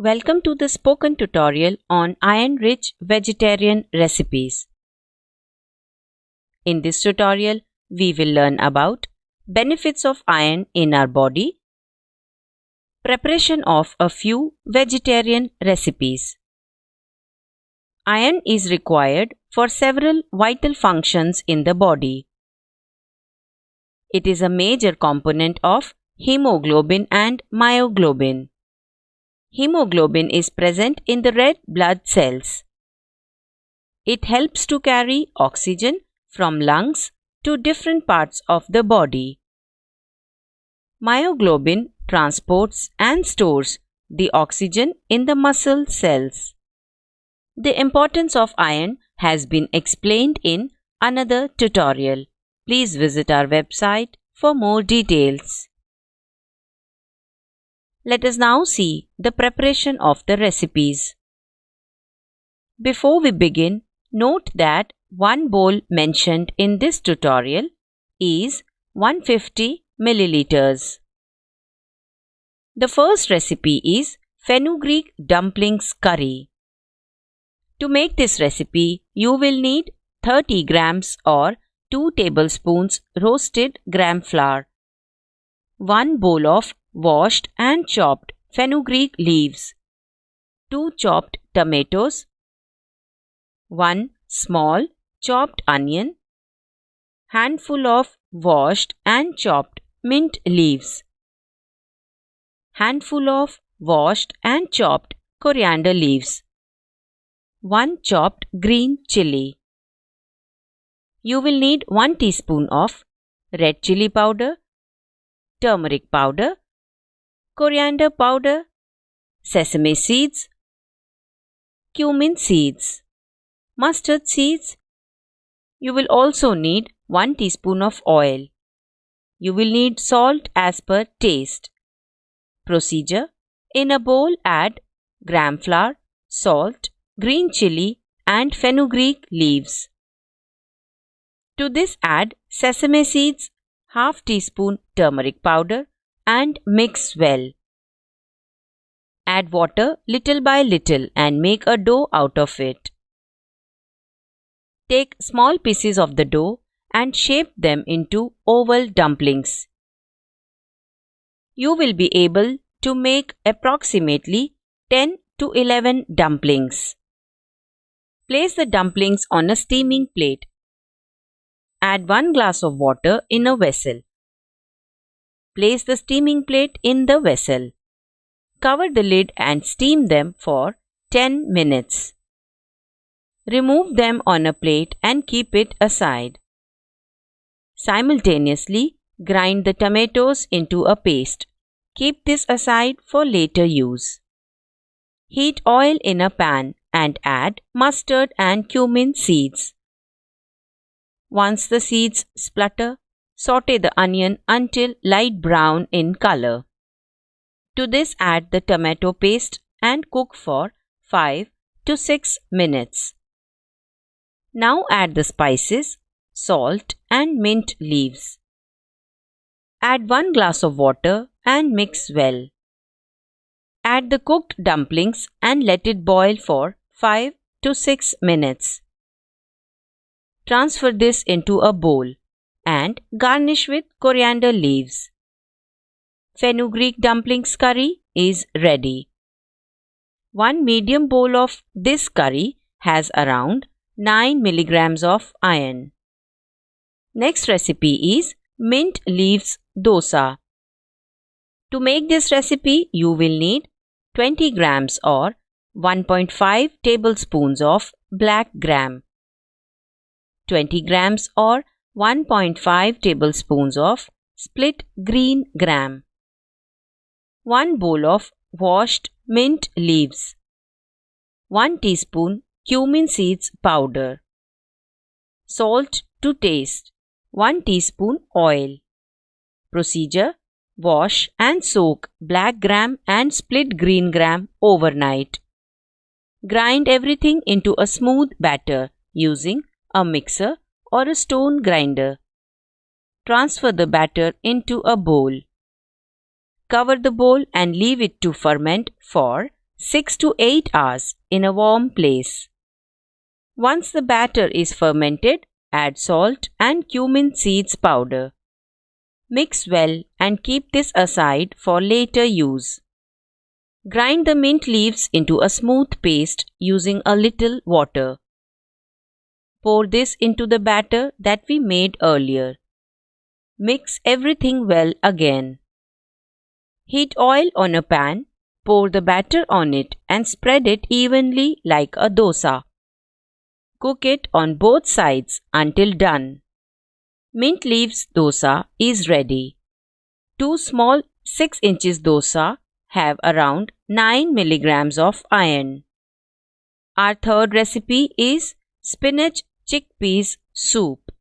Welcome to the spoken tutorial on iron-rich vegetarian recipes. In this tutorial, we will learn about benefits of iron in our body, preparation of a few vegetarian recipes. Iron is required for several vital functions in the body. It is a major component of hemoglobin and myoglobin. Hemoglobin is present in the red blood cells. It helps to carry oxygen from lungs to different parts of the body. Myoglobin transports and stores the oxygen in the muscle cells. The importance of iron has been explained in another tutorial. Please visit our website for more details. Let us now see the preparation of the recipes. Before we begin, note that one bowl mentioned in this tutorial is 150 milliliters. The first recipe is Fenugreek dumplings curry. To make this recipe, you will need 30 grams or 2 tablespoons roasted gram flour, 1 bowl of washed and chopped fenugreek leaves, 2 chopped tomatoes, 1 small chopped onion, handful of washed and chopped mint leaves, handful of washed and chopped coriander leaves, 1 chopped green chili. You will need 1 teaspoon of red chili powder, turmeric powder, coriander powder, sesame seeds, cumin seeds, mustard seeds. You will also need 1 teaspoon of oil. You will need salt as per taste. Procedure: in a bowl add gram flour, salt, green chili and fenugreek leaves. To this add sesame seeds, half teaspoon turmeric powder and mix well. Add water little by little and make a dough out of it. Take small pieces of the dough and shape them into oval dumplings. You will be able to make approximately 10 to 11 dumplings. Place the dumplings on a steaming plate. Add 1 glass of water in a vessel. Place the steaming plate in the vessel. Cover the lid and steam them for 10 minutes. Remove them on a plate and keep it aside. Simultaneously, grind the tomatoes into a paste. Keep this aside for later use. Heat oil in a pan and add mustard and cumin seeds. Once the seeds splutter, saute the onion until light brown in color. To this add the tomato paste and cook for 5 to 6 minutes. Now add the spices, salt and mint leaves. Add 1 glass of water and mix well. Add the cooked dumplings and let it boil for 5 to 6 minutes. Transfer this into a bowl and garnish with coriander leaves. Fenugreek dumplings curry is ready. 1 medium bowl of this curry has around 9 milligrams of iron. Next recipe is mint leaves dosa. To make this recipe, you will need 20 grams or 1.5 tablespoons of black gram, 20 grams or 1.5 tablespoons of split green gram, 1 bowl of washed mint leaves, 1 teaspoon cumin seeds powder, salt to taste, 1 teaspoon oil. Procedure: wash and soak black gram and split green gram overnight. Grind everything into a smooth batter using a mixer or a stone grinder. Transfer the batter into a bowl. Cover the bowl and leave it to ferment for 6 to 8 hours in a warm place. Once the batter is fermented, add salt and cumin seeds powder. Mix well and keep this aside for later use. Grind the mint leaves into a smooth paste using a little water. Pour this into the batter that we made earlier. Mix everything well again. Heat oil on a pan, pour the batter on it and spread it evenly like a dosa. Cook it on both sides until done. Mint leaves dosa is ready. 2 small 6 inches dosa have around 9 milligrams of iron. Our third recipe is spinach chickpeas soup.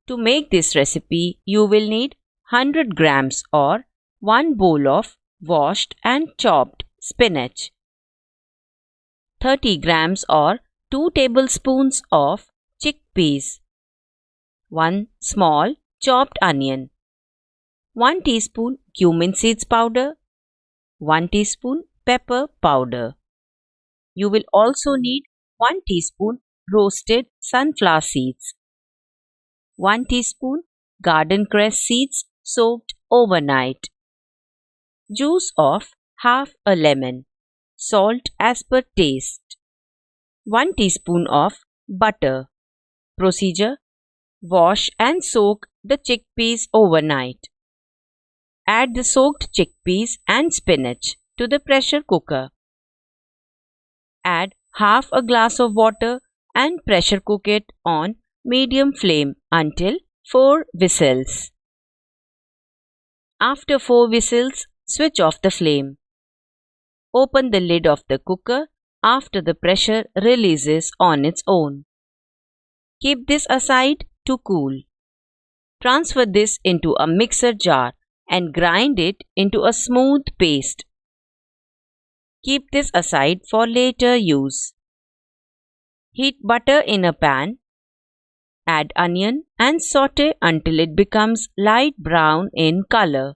To make this recipe, you will need 100 grams or 1 bowl of washed and chopped spinach, 30 grams or 2 tablespoons of chickpeas, 1 small chopped onion, 1 teaspoon cumin seeds powder, 1 teaspoon pepper powder. You will also need 1 teaspoon roasted sunflower seeds, 1 teaspoon garden cress seeds soaked overnight, juice of half a lemon, salt as per taste, 1 teaspoon of butter. Procedure: wash and soak the chickpeas overnight. Add the soaked chickpeas and spinach to the pressure cooker. Add half a glass of water and pressure cook it on medium flame until 4 whistles. After 4 whistles, switch off the flame. Open the lid of the cooker after the pressure releases on its own. Keep this aside to cool. Transfer this into a mixer jar and grind it into a smooth paste. Keep this aside for later use. Heat butter in a pan. Add onion and saute until it becomes light brown in color.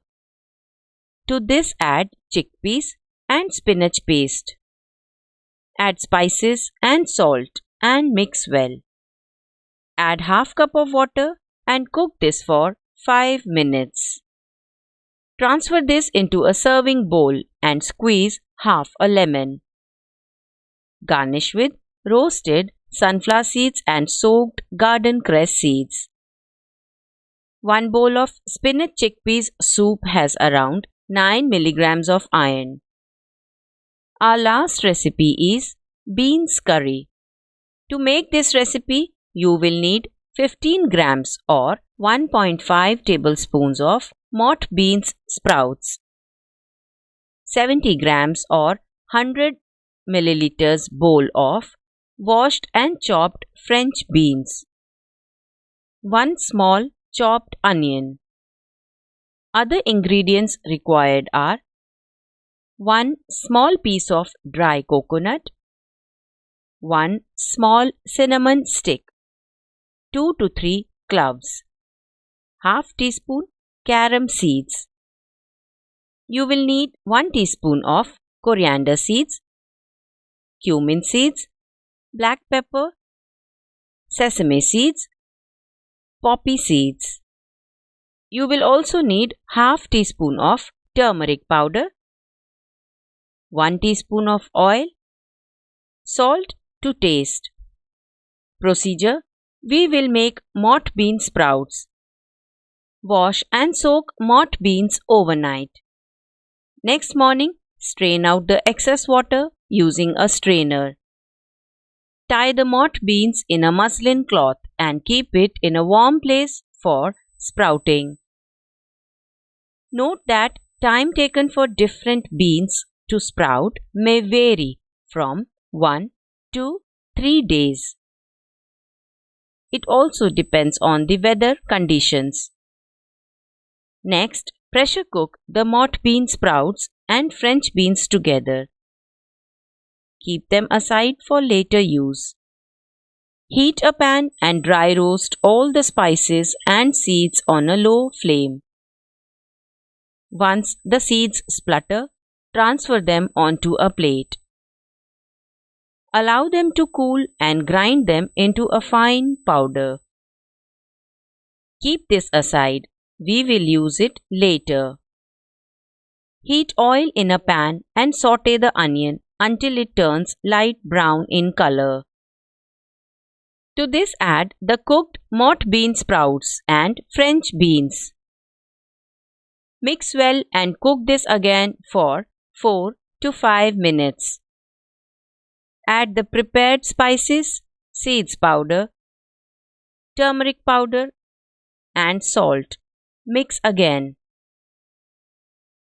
To this add chickpeas and spinach paste. Add spices and salt and mix well. Add half cup of water and cook this for 5 minutes. Transfer this into a serving bowl and squeeze half a lemon. Garnish with roasted sunflower seeds and soaked garden cress seeds. 1 bowl of spinach chickpeas soup has around 9 milligrams of iron. Our last recipe is beans curry. To make this recipe, you will need 15 grams or 1.5 tablespoons of mock beans sprouts, 70 grams or 100 milliliters bowl of washed and chopped French beans, 1 small chopped onion. Other ingredients required are 1 small piece of dry coconut, 1 small cinnamon stick, 2 to 3 cloves, half teaspoon carom seeds. You will need 1 teaspoon of coriander seeds, cumin seeds, black pepper, sesame seeds, poppy seeds. You will also need half teaspoon of turmeric powder, 1 teaspoon of oil, salt to taste. Procedure: we will make mock bean sprouts. Wash and soak mock beans overnight. Next morning, strain out the excess water using a strainer. Tie the mock beans in a muslin cloth and keep it in a warm place for sprouting. Note that time taken for different beans to sprout may vary from 1 to 3 days. It also depends on the weather conditions. Next, pressure cook the mock bean sprouts and French beans together. Keep them aside for later use. Heat a pan and dry roast all the spices and seeds on a low flame. Once the seeds splutter, Transfer them onto a plate. Allow them to cool and grind them into a fine powder. Keep this aside. We will use it later. Heat oil in a pan and saute the onion until it turns light brown in color. To this add the cooked mock bean sprouts and French beans. Mix well and cook this again for 4 to 5 minutes. Add the prepared spices, seeds powder, turmeric powder and salt. Mix again.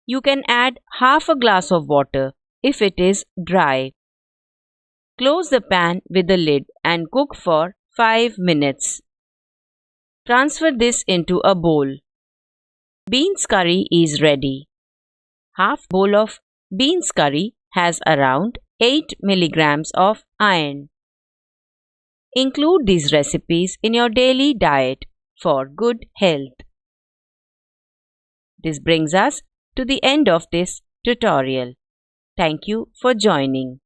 You can add half a glass of water if it is dry. Close the pan with the lid and cook for 5 minutes. Transfer this into a bowl. Beans curry is ready. Half bowl of beans curry has around 8 milligrams of iron. Include these recipes in your daily diet for good health. This brings us to the end of this tutorial. Thank you for joining.